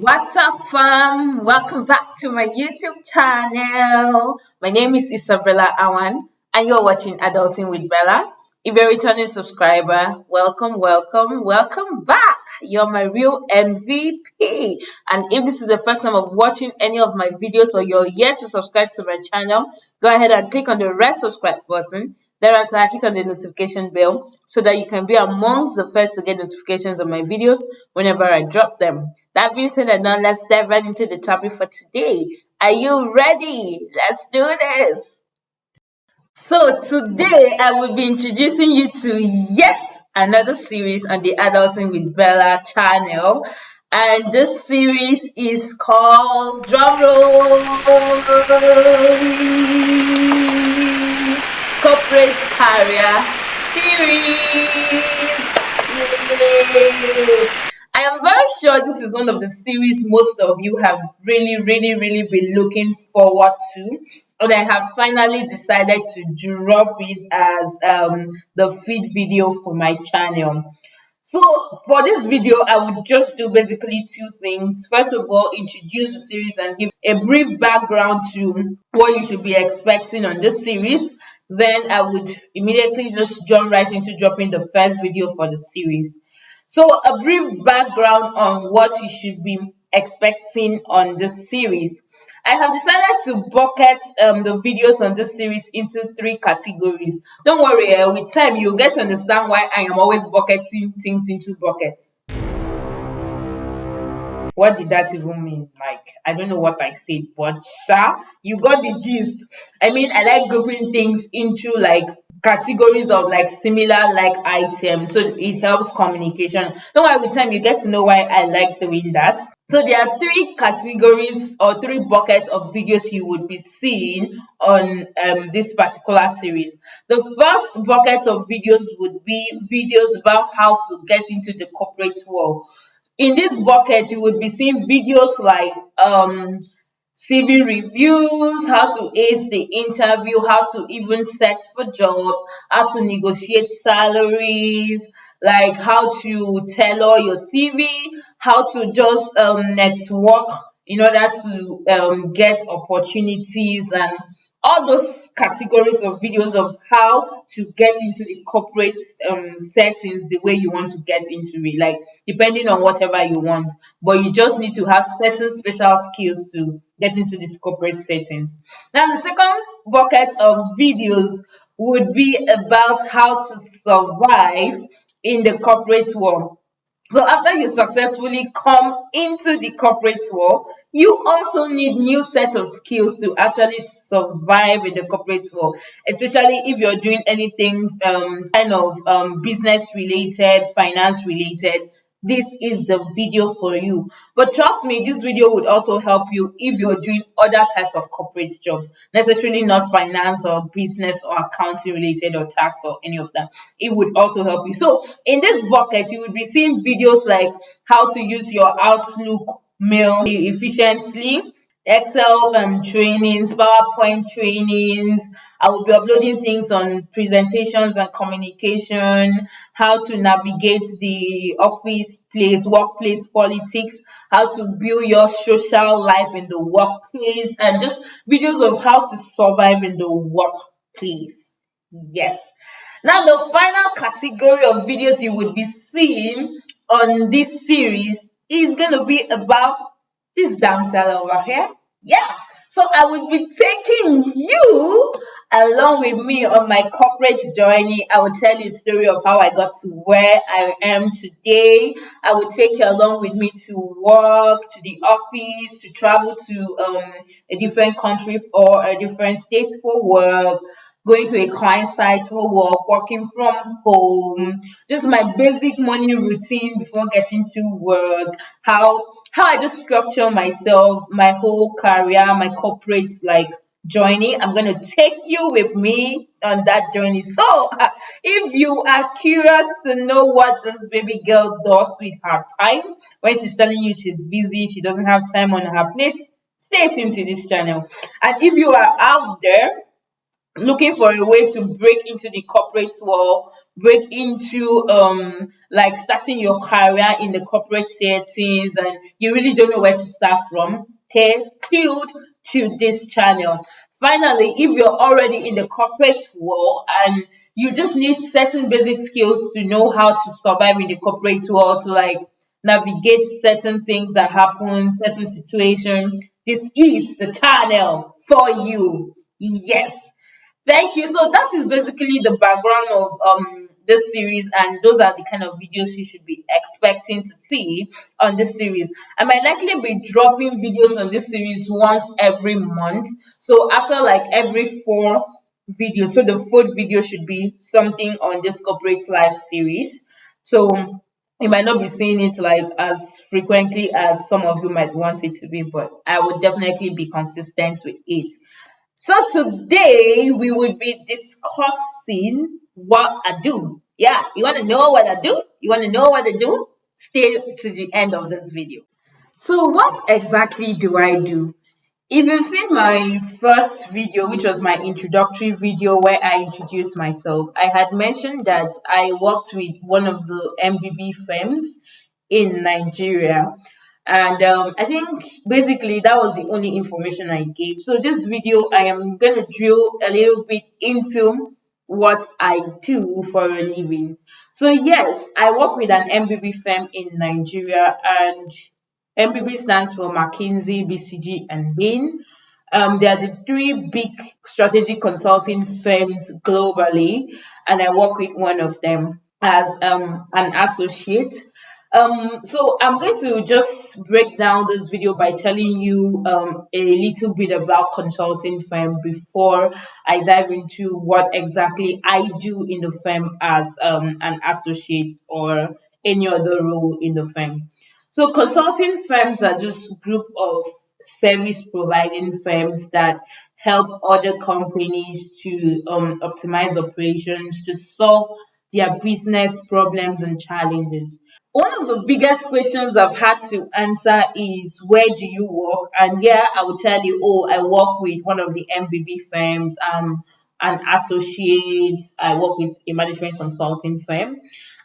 What's up, fam? Welcome back to my YouTube channel. My name is Isabella Awan, and you're watching Adulting with Bella. If you're a returning subscriber, welcome back. You're my real MVP. And if this is the first time of watching any of my videos or you're yet to subscribe to my channel, go ahead and click on the red subscribe button. Thereafter, hit on the notification bell so that you can be amongst the first to get notifications of my videos whenever I drop them. That being said, and now let's dive right into the topic for today. Are you ready? Let's do this. So today I will be introducing you to yet another series on the Adulting with Bella channel. And this series is called Drumroll Corporate Career Series. Yay! I am very sure this is one of the series most of you have really been looking forward to, and I have finally decided to drop it as the feed video for my channel. So for this video, I would just do basically two things. First of all, introduce the series and give a brief background to what you should be expecting on this series. Then I would immediately just jump right into dropping the first video for the series. So a brief background on what you should be expecting on this series. I have decided to bucket the videos on this series into three categories. Don't worry, with time you'll get to understand why I am always bucketing things into buckets. What did that even mean? Like, I don't know what I said, but you got the gist. I mean, I like grouping things into like categories of like similar like items, so it helps communication. Don't worry, with time you get to know why I like doing that. So there are three categories or three buckets of videos you would be seeing on this particular series. The first bucket of videos would be videos about how to get into the corporate world. In this bucket, you would be seeing videos like CV reviews, how to ace the interview, how to even search for jobs, how to negotiate salaries, like how to tailor your CV, how to just network in order to get opportunities, and all those categories of videos of how to get into the corporate settings the way you want to get into it, like depending on whatever you want, but you just need to have certain special skills to get into these corporate settings. Now the second bucket of videos would be about how to survive in the corporate world. So after you successfully come into the corporate world, you also need new set of skills to actually survive in the corporate world, especially if you're doing anything kind of business related, finance related. This is the video for you. But trust me, this video would also help you if you're doing other types of corporate jobs, necessarily not finance or business or accounting related or tax or any of that. It would also help you. So in this bucket, you would be seeing videos like how to use your Outlook mail efficiently, Excel trainings, PowerPoint trainings. I will be uploading things on presentations and communication, how to navigate the office place, workplace politics, how to build your social life in the workplace, and just videos of how to survive in the workplace. Yes. Now, the final category of videos you would be seeing on this series is going to be about this damsel over here. Yeah. So I will be taking you along with me on my corporate journey. I will tell you a story of how I got to where I am today. I will take you along with me to work, to the office, to travel to a different country or a different state for work, going to a client site for work, working from home. This is my basic morning routine before getting to work. How I just structure myself, my whole career, my corporate like journey. I'm gonna take you with me on that journey. So if you are curious to know what this baby girl does with her time when she's telling you she's busy, she doesn't have time on her plate, stay tuned to this channel. And if you are out there looking for a way to break into the corporate world, break into like starting your career in the corporate settings and you really don't know where to start from, stay tuned to this channel. Finally, if you're already in the corporate world and you just need certain basic skills to know how to survive in the corporate world, to like navigate certain things that happen, certain situation, this is the channel for you. Yes. Thank you. So that is basically the background of this series, and those are the kind of videos you should be expecting to see on this series. I might likely be dropping videos on this series once every month. So after like every 4 videos, so the fourth video should be something on this corporate life series. So you might not be seeing it like as frequently as some of you might want it to be, but I would definitely be consistent with it. So today we will be discussing what I do. Yeah, you want to know what I do? You want to know what I do? Stay to the end of this video. So what exactly do I do? If you've seen my first video, which was my introductory video where I introduced myself, I had mentioned that I worked with one of the MBB firms in Nigeria. And I think basically that was the only information I gave. So this video, I am going to drill a little bit into what I do for a living. So yes, I work with an MBB firm in Nigeria, and MBB stands for McKinsey, BCG, and Bain. They are the 3 big strategic consulting firms globally, and I work with one of them as an associate. So I'm going to just break down this video by telling you a little bit about consulting firm before I dive into what exactly I do in the firm as an associate or any other role in the firm. So consulting firms are just group of service providing firms that help other companies to optimize operations, to solve their business problems and challenges. One of the biggest questions I've had to answer is, where do you work? And yeah, I will tell you, oh, I work with one of the MBB firms. An associate. I work with a management consulting firm.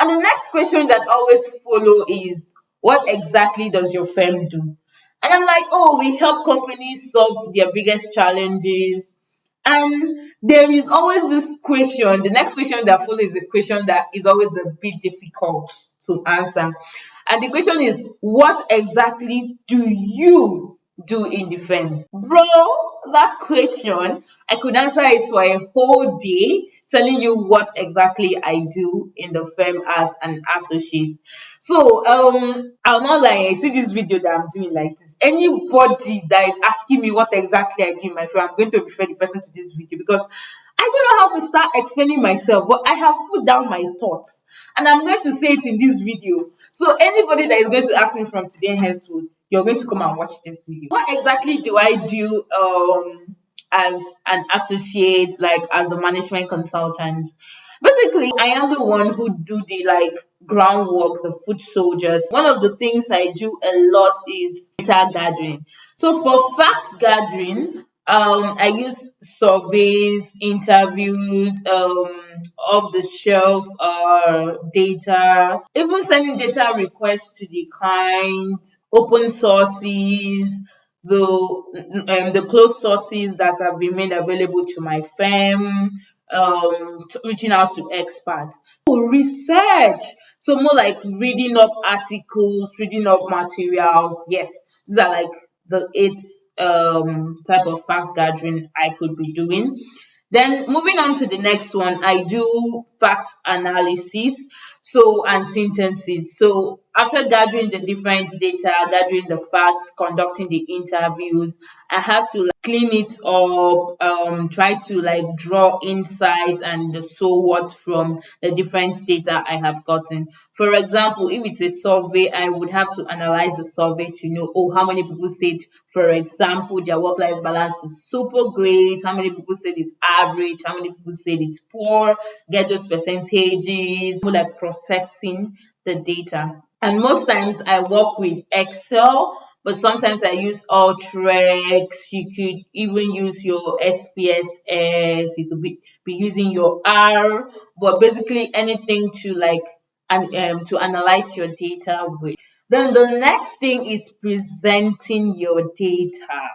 And the next question that always follow is, what exactly does your firm do? And I'm like, oh, we help companies solve their biggest challenges. And there is always this question. The next question that follows is a question that is always a bit difficult to answer. And the question is, what exactly do you do in the firm? Bro, that question, I could answer it for a whole day telling you what exactly I do in the firm as an associate. So I'll not lie, I see this video that I'm doing like this. Anybody that is asking me what exactly I do in my firm, I'm going to refer the person to this video because I don't know how to start explaining myself, but I have put down my thoughts and I'm going to say it in this video. So anybody that is going to ask me from today henceforth, you're going to come and watch this video. What exactly do I do as an associate, like as a management consultant? Basically, I am the one who do the like groundwork, the foot soldiers. One of the things I do a lot is data gathering. So for fact gathering, I use surveys, interviews, off the shelf data, even sending data requests to the client, open sources, the closed sources that have been made available to my firm, reaching out to experts. So research, so more like reading up articles, reading up materials. Yes, these are like the 8 type of fact gathering I could be doing. Then moving on to the next one, I do fact analysis, so and synthesis. So after gathering the different data, gathering the facts, conducting the interviews, I have to like clean it up, try to like draw insights and the so what from the different data I have gotten. For example, if it's a survey, I would have to analyze the survey to know, oh, how many people said, for example, their work-life balance is super great, how many people said it's average, how many people said it's poor, get those percentages, more like processing the data. And most times I work with Excel, but sometimes I use Ultrex. You could even use your SPSS. You could be using your R, but basically anything to like and to analyze your data with. Then the next thing is presenting your data.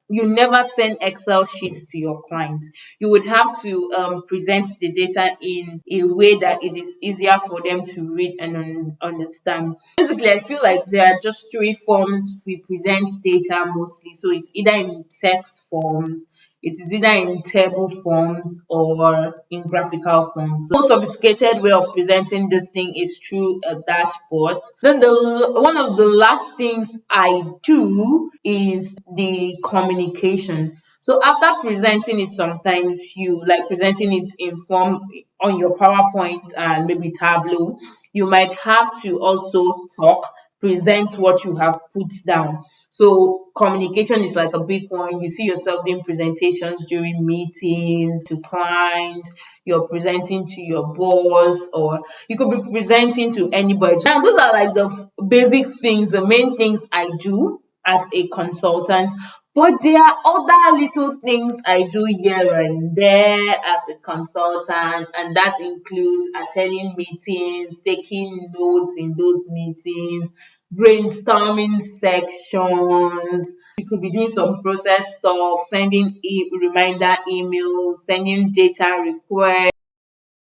You never send Excel sheets to your clients. You would have to present the data in a way that it is easier for them to read and understand. Basically, I feel like there are just three forms we present data mostly. So it's either in text forms, it is either in table forms or in graphical forms. So most sophisticated way of presenting this thing is through a dashboard. Then the one of the last things I do is the communication. So after presenting it, sometimes you like presenting it in form on your PowerPoint and maybe Tableau. You might have to also talk, present what you have put down. So communication is like a big one. You see yourself doing presentations during meetings to clients, you're presenting to your boss, or you could be presenting to anybody. And those are like the basic things, the main things I do as a consultant. But there are other little things I do here and there as a consultant, and that includes attending meetings, taking notes in those meetings, brainstorming sections. You could be doing some process stuff, sending reminder emails, sending data requests.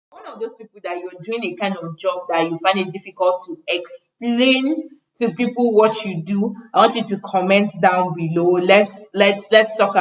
One of those people that you're doing a kind of job that you find it difficult to explain to people what you do, I want you to comment down below. Let's talk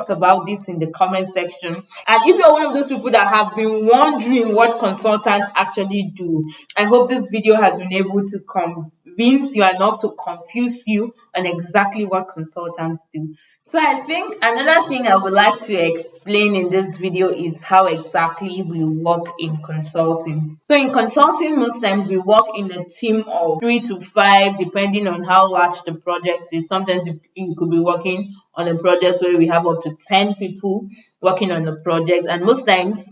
about this in the comment section. And if you're one of those people that have been wondering what consultants actually do, I hope this video has been able to convince you and not to confuse you on exactly what consultants do. So I think another thing I would like to explain in this video is how exactly we work in consulting. So in consulting, most times we work in a team of 3 to 5, depending on how large the project is. Sometimes you could be working on a project where we have up to 10 people working on the project, and most times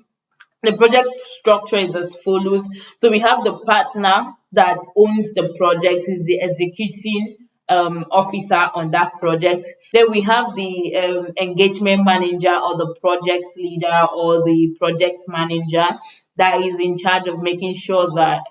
the project structure is as follows. So we have the partner that owns the project, is the executing officer on that project. Then we have the engagement manager or the project leader or the project manager that is in charge of making sure that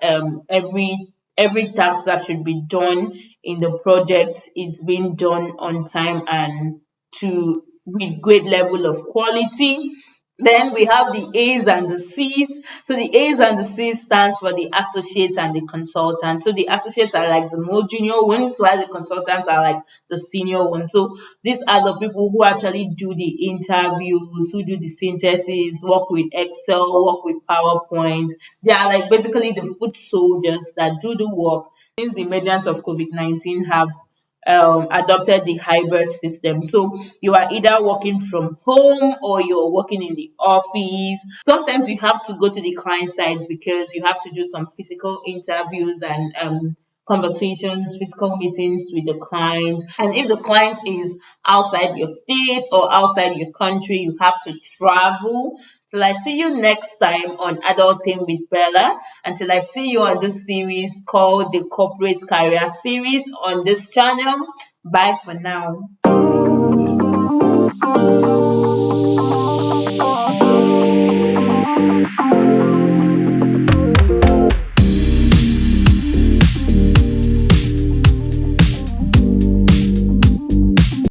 every task that should be done in the project is being done on time and to with great level of quality. Then we have the A's and the C's. So the A's and the C's stands for the associates and the consultants. So the associates are like the more junior ones, while the consultants are like the senior ones. So these are the people who actually do the interviews, who do the synthesis, work with Excel, work with PowerPoint. They are like basically the foot soldiers that do the work. Since the emergence of COVID-19 have adopted the hybrid system. So you are either working from home or you're working in the office. Sometimes you have to go to the client sites because you have to do some physical interviews and conversations, physical meetings with the client. And if the client is outside your state or outside your country, you have to travel. Till I see you next time on Adulting with Bella. Until I see you on this series called the Corporate Career Series on this channel. Bye for now.